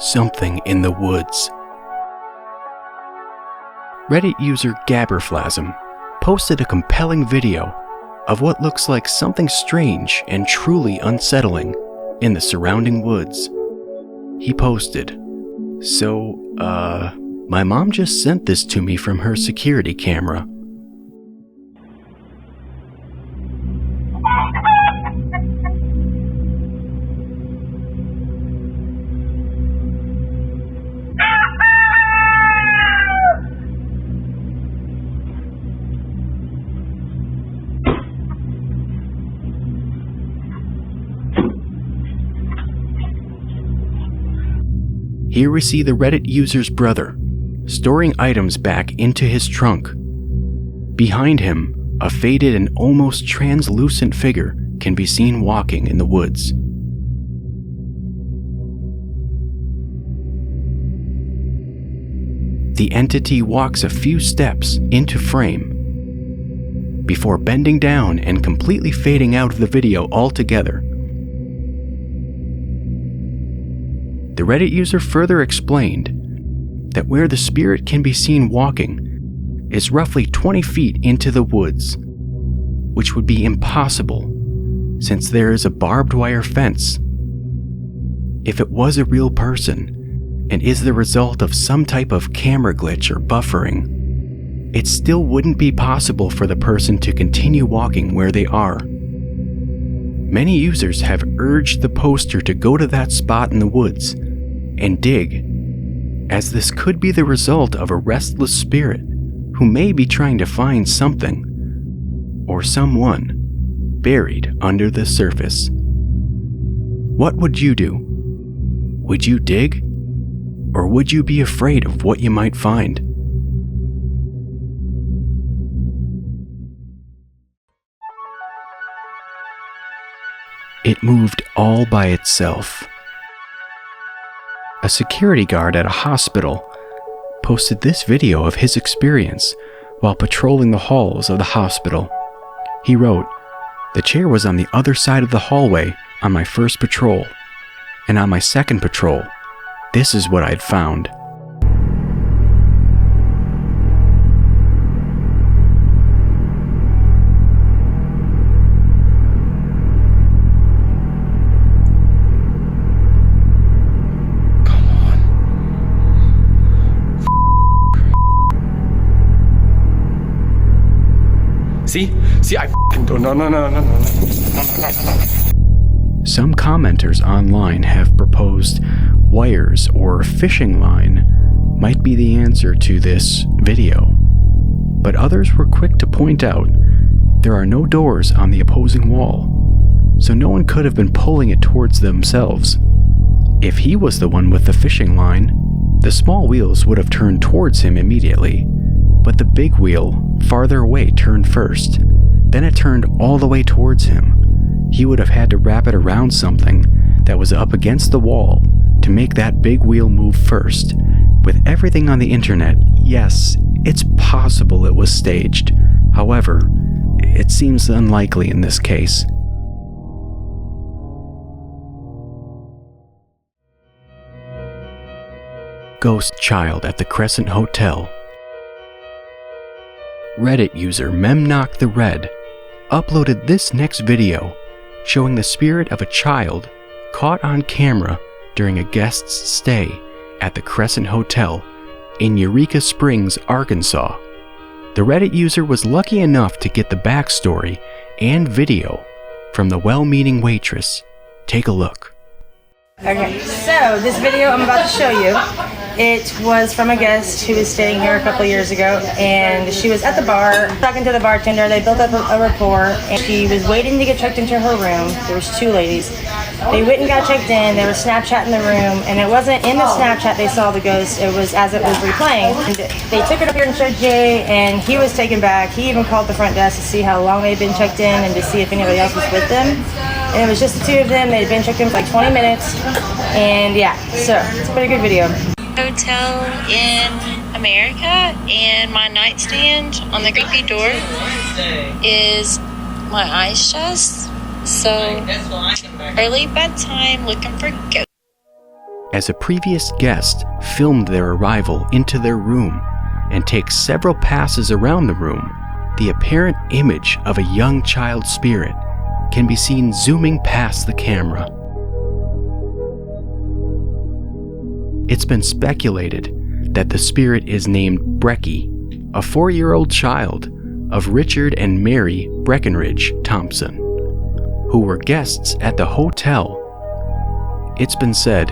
something in the woods. Reddit user Gabberflasm posted a compelling video of what looks like something strange and truly unsettling in the surrounding woods. He posted, "So, my mom just sent this to me from her security camera. Here we see the Reddit user's brother, storing items back into his trunk. Behind him, a faded and almost translucent figure can be seen walking in the woods. The entity walks a few steps into frame, before bending down and completely fading out of the video altogether. The Reddit user further explained that where the spirit can be seen walking is roughly 20 feet into the woods, which would be impossible since there is a barbed wire fence. If it was a real person and is the result of some type of camera glitch or buffering, it still wouldn't be possible for the person to continue walking where they are. Many users have urged the poster to go to that spot in the woods and dig, as this could be the result of a restless spirit who may be trying to find something or someone buried under the surface. What would you do? Would you dig? Or would you be afraid of what you might find? It moved all by itself. A security guard at a hospital posted this video of his experience while patrolling the halls of the hospital. He wrote, "The chair was on the other side of the hallway on my first patrol, and on my second patrol, this is what I'd found." See, I don't. No. Some commenters online have proposed wires or fishing line might be the answer to this video, but others were quick to point out there are no doors on the opposing wall, so no one could have been pulling it towards themselves. If he was the one with the fishing line, the small wheels would have turned towards him immediately, but the big wheel farther away turned first. Then it turned all the way towards him. He would have had to wrap it around something that was up against the wall to make that big wheel move first. With everything on the internet, yes, it's possible it was staged. However, it seems unlikely in this case. Ghost child at the Crescent Hotel. Reddit user Memnock the Red uploaded this next video showing the spirit of a child caught on camera during a guest's stay at the Crescent Hotel in Eureka Springs, Arkansas. The Reddit user was lucky enough to get the backstory and video from the well-meaning waitress. Take a look. Okay, so this video I'm about to show you, it was from a guest who was staying here a couple years ago, and she was at the bar talking to the bartender. They built up a rapport, and she was waiting to get checked into her room. There was two ladies. They went and got checked in. They were Snapchatting the room, and it wasn't in the Snapchat they saw the ghost. It was as it was replaying. And they took it up here and showed Jay, and he was taken back. He even called the front desk to see how long they'd been checked in and to see if anybody else was with them. And it was just the two of them. They'd been checked in for like 20 minutes. And yeah, so it's a pretty good video. Hotel in America, and my nightstand on the creepy door is my ice chest. So early bedtime, looking for ghosts. as a previous guest filmed their arrival into their room and takes several passes around the room, the apparent image of a young child spirit can be seen zooming past the camera. It's been speculated that the spirit is named Brecky, a 4-year-old child of Richard and Mary Breckenridge Thompson, who were guests at the hotel. It's been said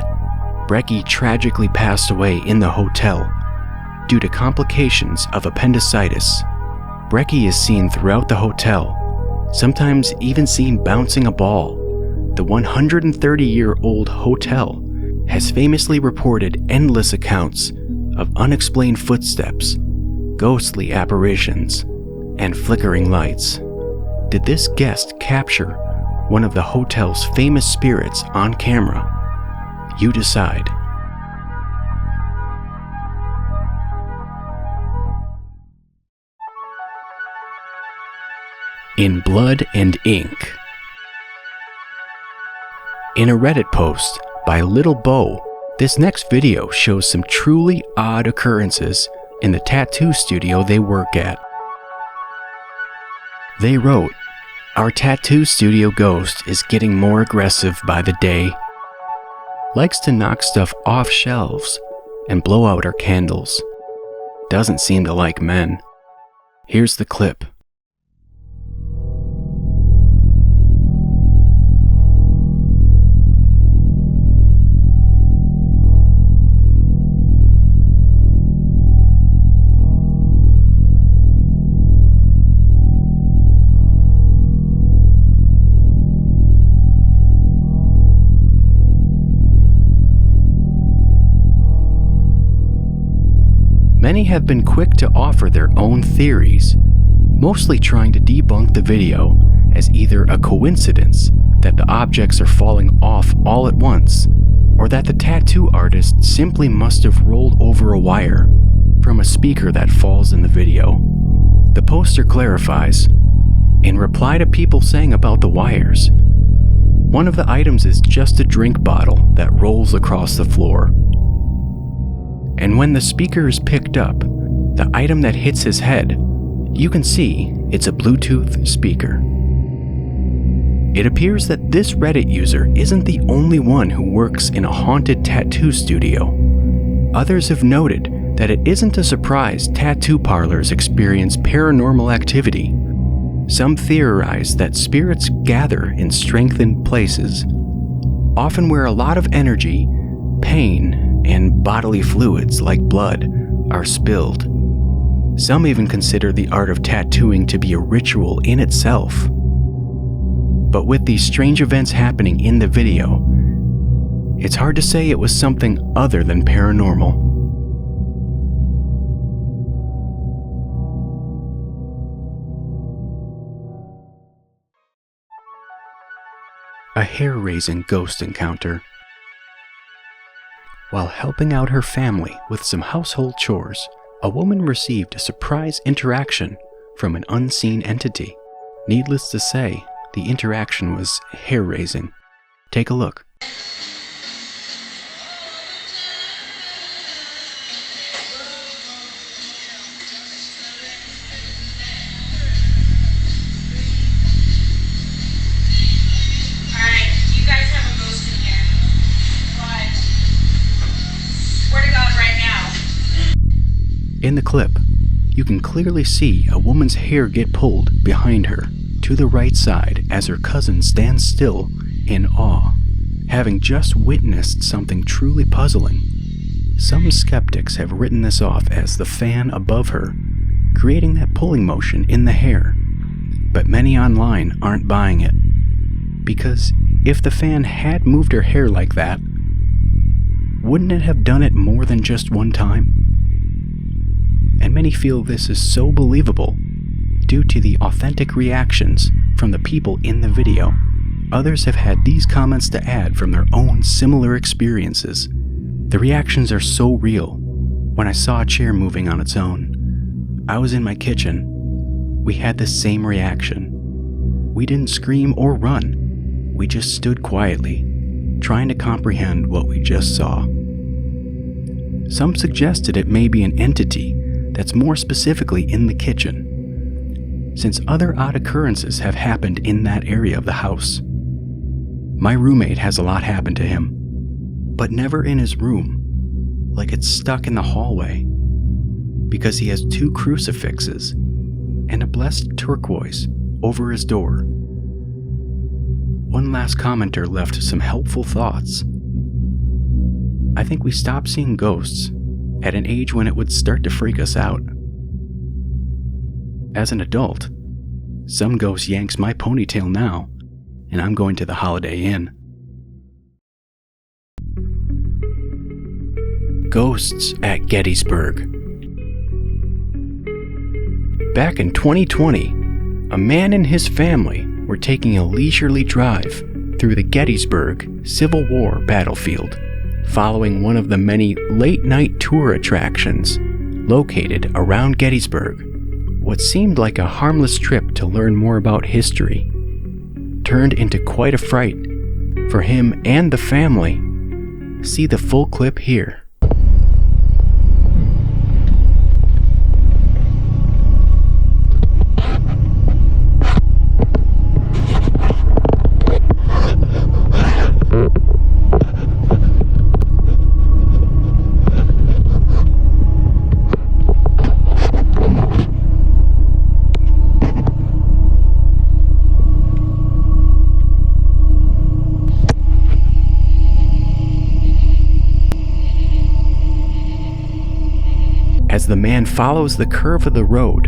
Brecky tragically passed away in the hotel due to complications of appendicitis. Brecky is seen throughout the hotel, sometimes even seen bouncing a ball. The 130-year-old hotel has famously reported endless accounts of unexplained footsteps, ghostly apparitions, and flickering lights. Did this guest capture one of the hotel's famous spirits on camera? You decide. In Blood and Ink. In a Reddit post by Little Bo, this next video shows some truly odd occurrences in the tattoo studio they work at. They wrote, "Our tattoo studio ghost is getting more aggressive by the day. Likes to knock stuff off shelves and blow out our candles. Doesn't seem to like men." Here's the clip. Many have been quick to offer their own theories, mostly trying to debunk the video as either a coincidence that the objects are falling off all at once, or that the tattoo artist simply must have rolled over a wire from a speaker that falls in the video. The poster clarifies, in reply to people saying about the wires, one of the items is just a drink bottle that rolls across the floor. And when the speaker is picked up, the item that hits his head, you can see it's a Bluetooth speaker. It appears that this Reddit user isn't the only one who works in a haunted tattoo studio. Others have noted that it isn't a surprise tattoo parlors experience paranormal activity. Some theorize that spirits gather in strengthened places, often where a lot of energy, pain, and bodily fluids like blood are spilled. Some even consider the art of tattooing to be a ritual in itself. But with these strange events happening in the video, it's hard to say it was something other than paranormal. A hair-raising ghost encounter. While helping out her family with some household chores, a woman received a surprise interaction from an unseen entity. Needless to say, the interaction was hair-raising. Take a look. In the clip, you can clearly see a woman's hair get pulled behind her to the right side as her cousin stands still in awe, having just witnessed something truly puzzling. Some skeptics have written this off as the fan above her, creating that pulling motion in the hair, but many online aren't buying it. Because if the fan had moved her hair like that, wouldn't it have done it more than just one time? And many feel this is so believable due to the authentic reactions from the people in the video. Others have had these comments to add from their own similar experiences. The reactions are so real. When I saw a chair moving on its own, I was in my kitchen. We had the same reaction. We didn't scream or run. We just stood quietly, trying to comprehend what we just saw. Some suggested it may be an entity that's more specifically in the kitchen, since other odd occurrences have happened in that area of the house. My roommate has a lot happen to him, but never in his room, like it's stuck in the hallway, because he has 2 crucifixes and a blessed turquoise over his door. One last commenter left some helpful thoughts. I think we stopped seeing ghosts at an age when it would start to freak us out. As an adult, some ghost yanks my ponytail now, and I'm going to the Holiday Inn. Ghosts at Gettysburg. Back in 2020, a man and his family were taking a leisurely drive through the Gettysburg Civil War battlefield, following one of the many late-night tour attractions located around Gettysburg. What seemed like a harmless trip to learn more about history turned into quite a fright for him and the family. See the full clip here. As the man follows the curve of the road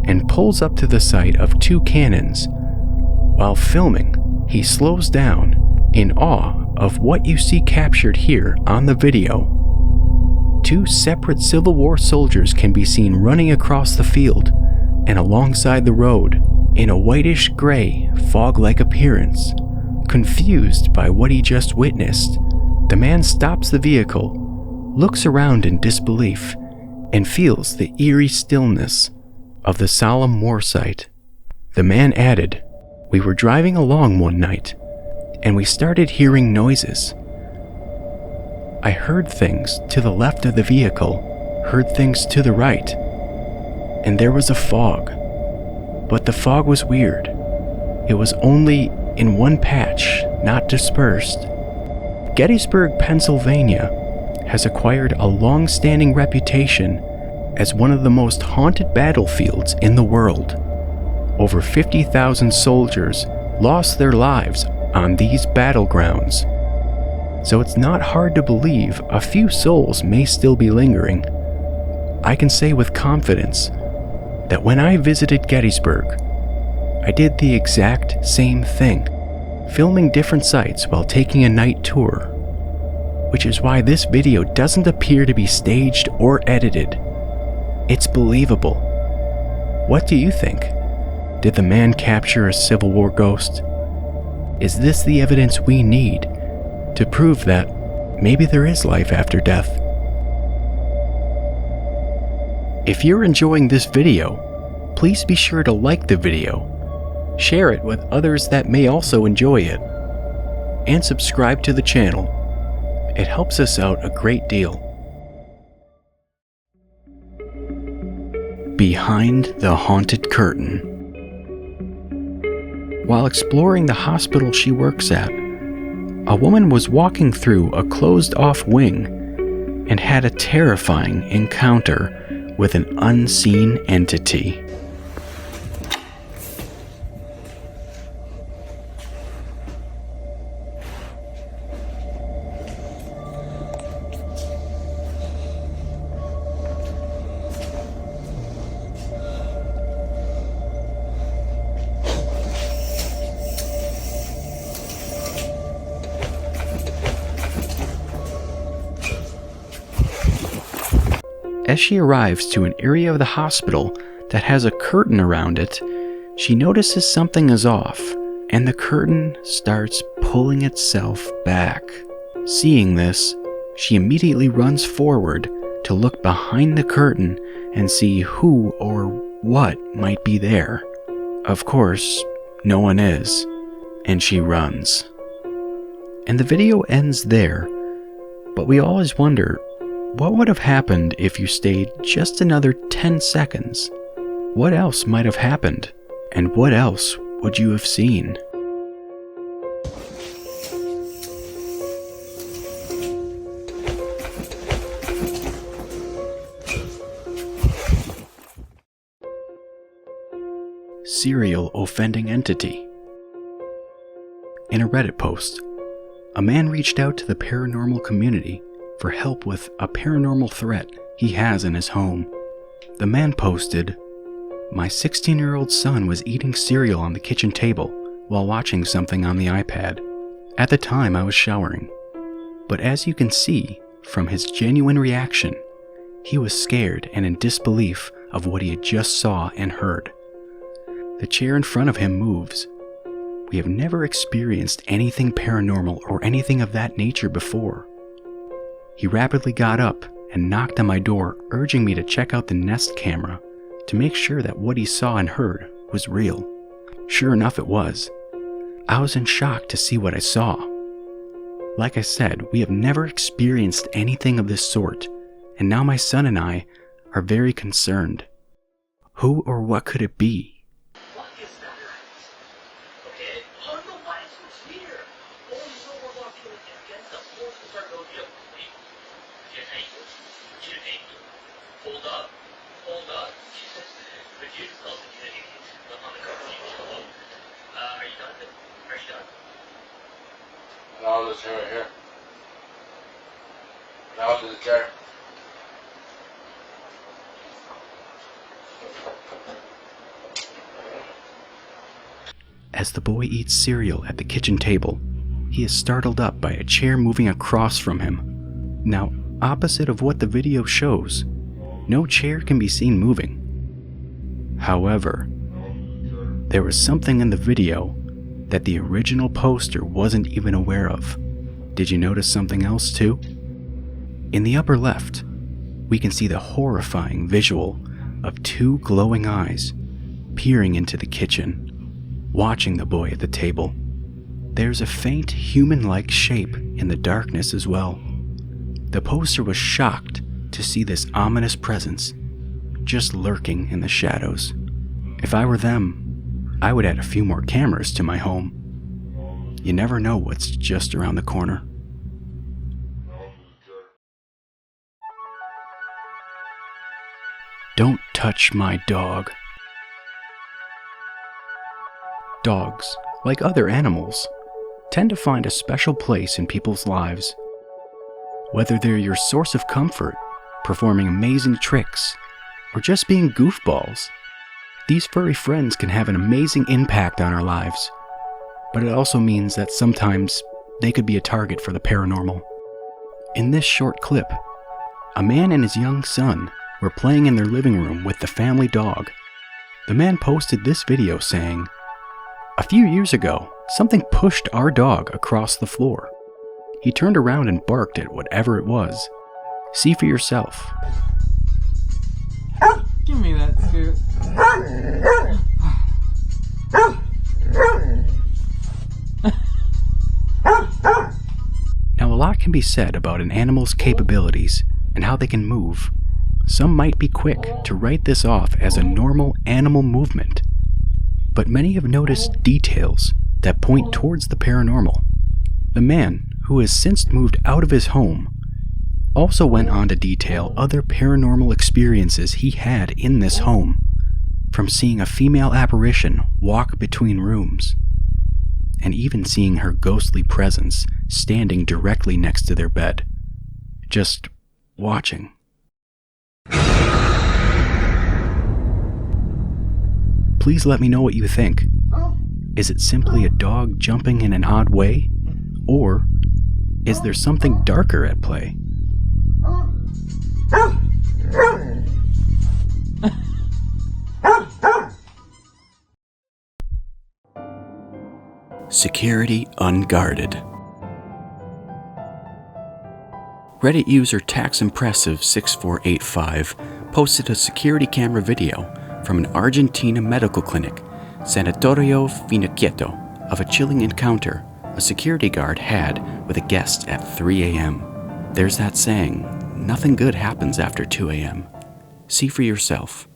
and pulls up to the site of 2 cannons. While filming, he slows down in awe of what you see captured here on the video. 2 separate Civil War soldiers can be seen running across the field and alongside the road in a whitish gray, fog-like appearance. Confused by what he just witnessed, the man stops the vehicle, looks around in disbelief, and feels the eerie stillness of the solemn war site. The man added, "We were driving along one night, and we started hearing noises. I heard things to the left of the vehicle, heard things to the right, and there was a fog. But the fog was weird. It was only in one patch, not dispersed." Gettysburg, Pennsylvania has acquired a long-standing reputation as one of the most haunted battlefields in the world. Over 50,000 soldiers lost their lives on these battlegrounds. So it's not hard to believe a few souls may still be lingering. I can say with confidence that when I visited Gettysburg, I did the exact same thing, filming different sites while taking a night tour, which is why this video doesn't appear to be staged or edited. It's believable. What do you think? Did the man capture a Civil War ghost? Is this the evidence we need to prove that maybe there is life after death? If you're enjoying this video, please be sure to like the video, share it with others that may also enjoy it, and subscribe to the channel. It helps us out a great deal. Behind the haunted curtain. While exploring the hospital she works at, a woman was walking through a closed-off wing and had a terrifying encounter with an unseen entity. As she arrives to an area of the hospital that has a curtain around it, she notices something is off, and the curtain starts pulling itself back. Seeing this, she immediately runs forward to look behind the curtain and see who or what might be there. Of course, no one is, and she runs. And the video ends there, but we always wonder, what would have happened if you stayed just another 10 seconds? What else might have happened? And what else would you have seen? Serial offending entity. In a Reddit post, a man reached out to the paranormal community for help with a paranormal threat he has in his home. The man posted, "My 16-year-old son was eating cereal on the kitchen table while watching something on the iPad. At the time I was showering. But as you can see from his genuine reaction, he was scared and in disbelief of what he had just saw and heard. The chair in front of him moves. We have never experienced anything paranormal or anything of that nature before. He rapidly got up and knocked on my door, urging me to check out the Nest camera to make sure that what he saw and heard was real. Sure enough, it was. I was in shock to see what I saw. Like I said, we have never experienced anything of this sort, and now my son and I are very concerned. Who or what could it be?" No, this chair right here. Now to the chair. As the boy eats cereal at the kitchen table, he is startled up by a chair moving across from him. Now, opposite of what the video shows, no chair can be seen moving. However, there was something in the video that the original poster wasn't even aware of. Did you notice something else too? In the upper left, we can see the horrifying visual of two glowing eyes peering into the kitchen, watching the boy at the table. There's a faint human-like shape in the darkness as well. The poster was shocked to see this ominous presence just lurking in the shadows. If I were them, I would add a few more cameras to my home. You never know what's just around the corner. Don't touch my dog. Dogs, like other animals, tend to find a special place in people's lives. Whether they're your source of comfort, performing amazing tricks, or just being goofballs, these furry friends can have an amazing impact on our lives. But it also means that sometimes they could be a target for the paranormal. In this short clip, a man and his young son were playing in their living room with the family dog. The man posted this video saying, "A few years ago, something pushed our dog across the floor. He turned around and barked at whatever it was. See for yourself." Give me that scoop. Now, a lot can be said about an animal's capabilities and how they can move. Some might be quick to write this off as a normal animal movement, but many have noticed details that point towards the paranormal. The man, who has since moved out of his home, also went on to detail other paranormal experiences he had in this home, from seeing a female apparition walk between rooms, and even seeing her ghostly presence standing directly next to their bed, just watching. Please let me know what you think. Is it simply a dog jumping in an odd way? Or is there something darker at play? Security Unguarded. Reddit user TaxImpressive6485 posted a security camera video from an Argentina medical clinic, Sanatorio Finiquieto, of a chilling encounter a security guard had with a guest at 3 a.m. There's that saying, nothing good happens after 2 a.m. See for yourself.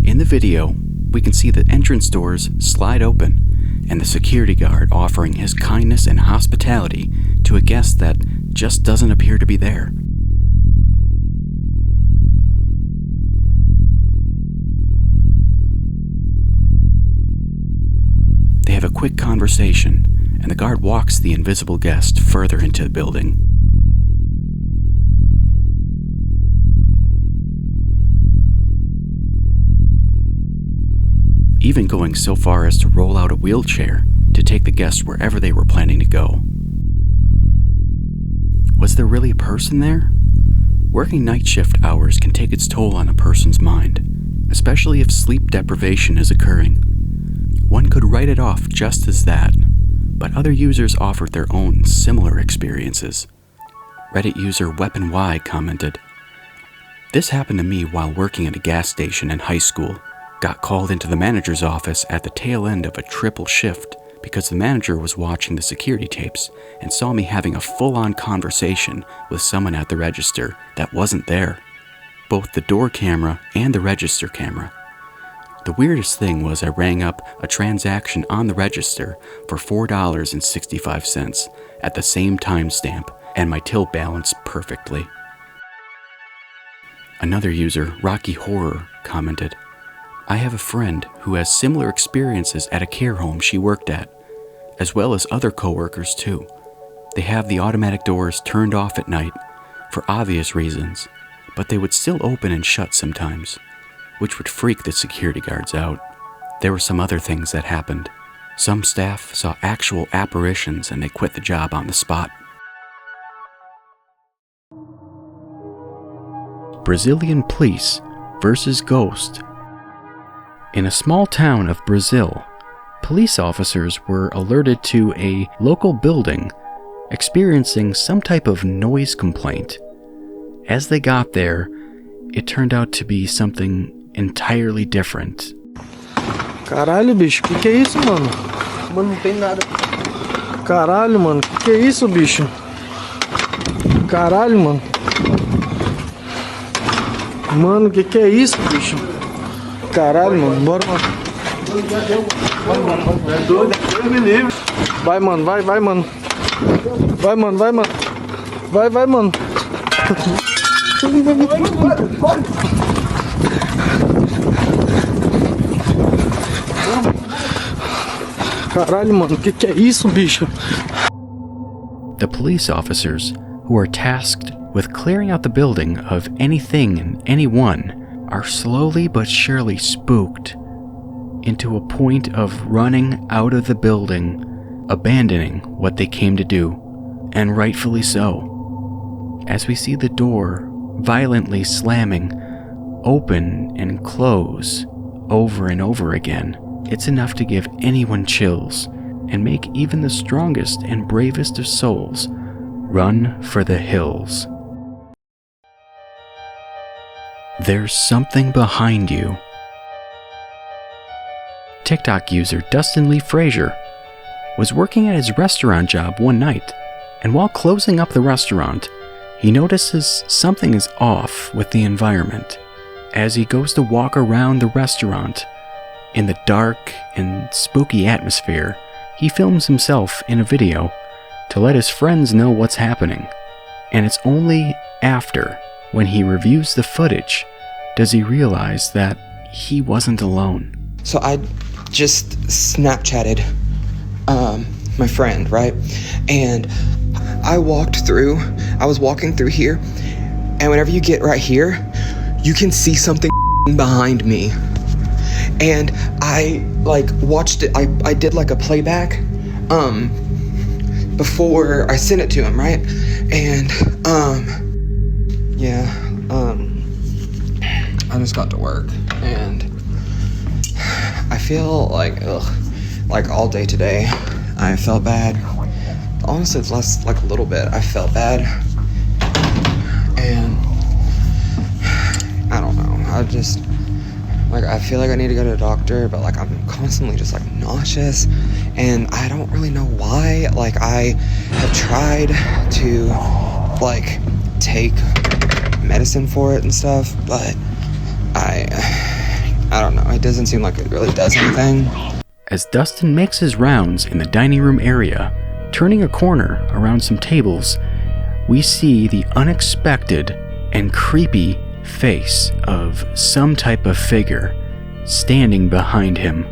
In the video, we can see the entrance doors slide open and the security guard offering his kindness and hospitality to a guest that just doesn't appear to be there. They have a quick conversation, and the guard walks the invisible guest further into the building. Even going so far as to roll out a wheelchair to take the guest wherever they were planning to go. Was there really a person there? Working night shift hours can take its toll on a person's mind, especially if sleep deprivation is occurring. One could write it off just as that, but other users offered their own similar experiences. Reddit user Weapon Y commented, "This happened to me while working at a gas station in high school. Got called into the manager's office at the tail end of a triple shift because the manager was watching the security tapes and saw me having a full-on conversation with someone at the register that wasn't there. Both the door camera and the register camera. The weirdest thing was I rang up a transaction on the register for $4.65 at the same timestamp and my till balanced perfectly." Another user, Rocky Horror, commented, "I have a friend who has similar experiences at a care home she worked at, as well as other coworkers too. They have the automatic doors turned off at night for obvious reasons, but they would still open and shut sometimes, which would freak the security guards out. There were some other things that happened. Some staff saw actual apparitions and they quit the job on the spot." Brazilian police versus ghost. In a small town of Brazil, police officers were alerted to a local building experiencing some type of noise complaint. As they got there, it turned out to be something entirely different. Caralho, bicho, que é isso, mano? Mano, não tem nada. Caralho, mano, que é isso, bicho? Caralho, mano. Mano, que é isso, bicho? Caralho, mano, bora, mano. Vai, mano, vai, mano. Vai, mano, vai, mano. Vai, mano. Caralho, mano, que é isso, bicho? The police officers, who are tasked with clearing out the building of anything and anyone, are slowly but surely spooked into a point of running out of the building, abandoning what they came to do, and rightfully so. As we see the door violently slamming open and close over and over again, it's enough to give anyone chills and make even the strongest and bravest of souls run for the hills. There's something behind you. TikTok user Dustin Lee Frazier was working at his restaurant job one night, and while closing up the restaurant, he notices something is off with the environment. As he goes to walk around the restaurant, in the dark and spooky atmosphere, he films himself in a video to let his friends know what's happening. And it's only after, when he reviews the footage, does he realize that he wasn't alone. So I just Snapchatted my friend, right? And I was walking through here, And whenever you get right here, you can see something behind me. And I like watched it. I did like a playback before I sent it to him, right? And I just got to work and I feel like all day today I felt bad. Honestly, it's less like a little bit. I felt bad. And I don't know. I just like, I feel like I need to go to a doctor, but like I'm constantly just like nauseous and I don't really know why. Like I have tried to like take medicine for it and stuff, but I don't know. It doesn't seem like it really does anything. As Dustin makes his rounds in the dining room area, turning a corner around some tables, we see the unexpected and creepy face of some type of figure standing behind him,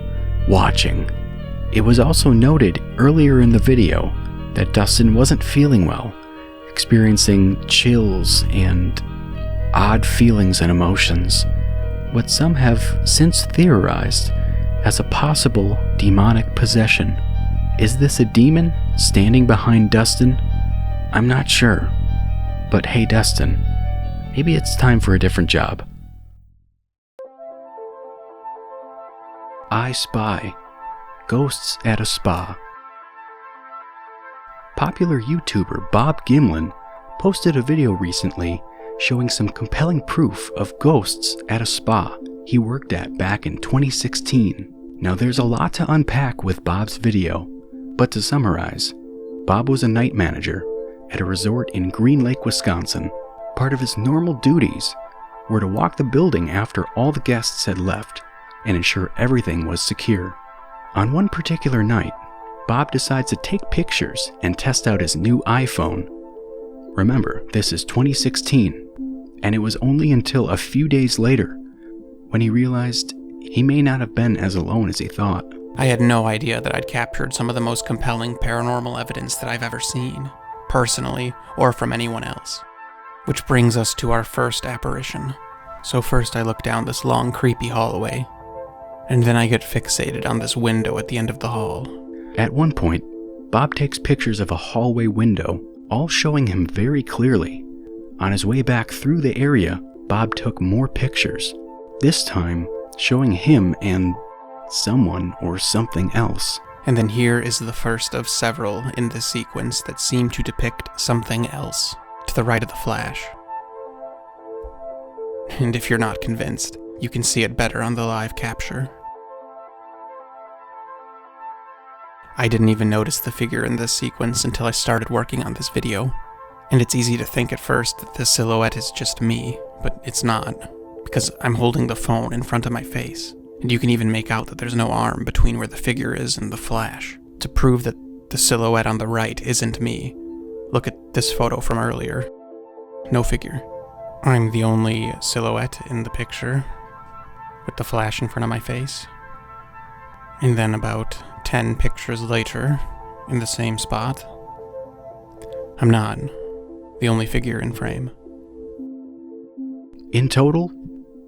watching. It was also noted earlier in the video that Dustin wasn't feeling well, experiencing chills and odd feelings and emotions, what some have since theorized as a possible demonic possession. Is this a demon standing behind Dustin? I'm not sure. But hey, Dustin, maybe it's time for a different job. I Spy. Ghosts at a Spa. Popular YouTuber Bob Gimlin posted a video recently showing some compelling proof of ghosts at a spa he worked at back in 2016. Now there's a lot to unpack with Bob's video, but to summarize, Bob was a night manager at a resort in Green Lake, Wisconsin. Part of his normal duties were to walk the building after all the guests had left and ensure everything was secure. On one particular night, Bob decides to take pictures and test out his new iPhone. Remember, this is 2016, and it was only until a few days later when he realized he may not have been as alone as he thought. I had no idea that I'd captured some of the most compelling paranormal evidence that I've ever seen, personally or from anyone else. Which brings us to our first apparition. So first I look down this long, creepy hallway, and then I get fixated on this window at the end of the hall. At one point, Bob takes pictures of a hallway window, all showing him very clearly. On his way back through the area, Bob took more pictures, this time showing him and someone or something else. And then here is the first of several in this sequence that seem to depict something else, to the right of the flash. And if you're not convinced, you can see it better on the live capture. I didn't even notice the figure in this sequence until I started working on this video. And it's easy to think at first that the silhouette is just me, but it's not, because I'm holding the phone in front of my face. And you can even make out that there's no arm between where the figure is and the flash. To prove that the silhouette on the right isn't me, look at this photo from earlier. No figure. I'm the only silhouette in the picture, with the flash in front of my face. And then about 10 pictures later, in the same spot, I'm not the only figure in frame. In total,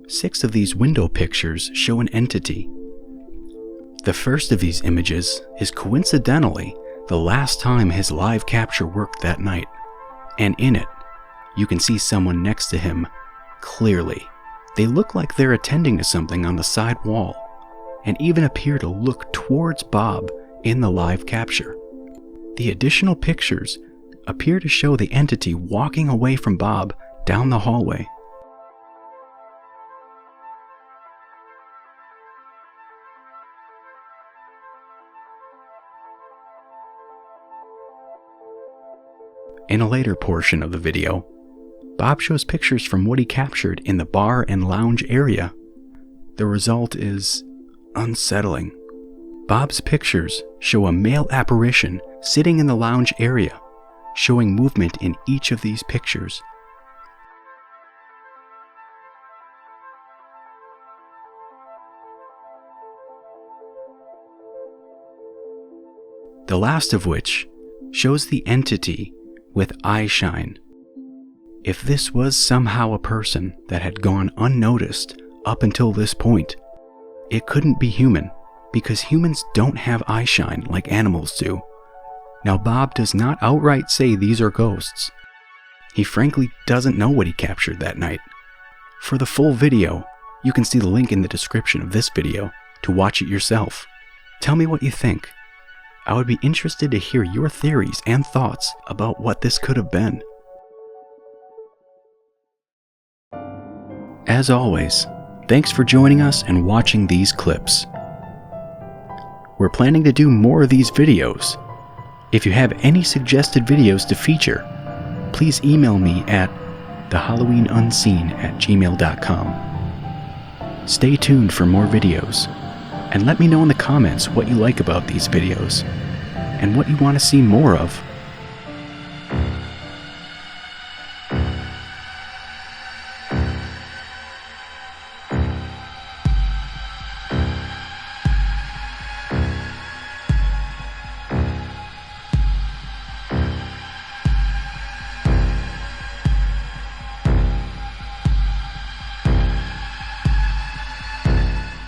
6 of these window pictures show an entity. The first of these images is coincidentally the last time his live capture worked that night, and in it, you can see someone next to him clearly. They look like they're attending to something on the side wall, and even appear to look towards Bob in the live capture. The additional pictures appear to show the entity walking away from Bob down the hallway. In a later portion of the video, Bob shows pictures from what he captured in the bar and lounge area. The result is unsettling. Bob's pictures show a male apparition sitting in the lounge area, showing movement in each of these pictures. The last of which shows the entity with eye shine. If this was somehow a person that had gone unnoticed up until this point, it couldn't be human, because humans don't have eyeshine like animals do. Now, Bob does not outright say these are ghosts. He frankly doesn't know what he captured that night. For the full video, you can see the link in the description of this video to watch it yourself. Tell me what you think. I would be interested to hear your theories and thoughts about what this could have been. As always, thanks for joining us and watching these clips. We're planning to do more of these videos. If you have any suggested videos to feature, please email me at thehalloweenunseen@gmail.com. Stay tuned for more videos, and let me know in the comments what you like about these videos, and what you want to see more of.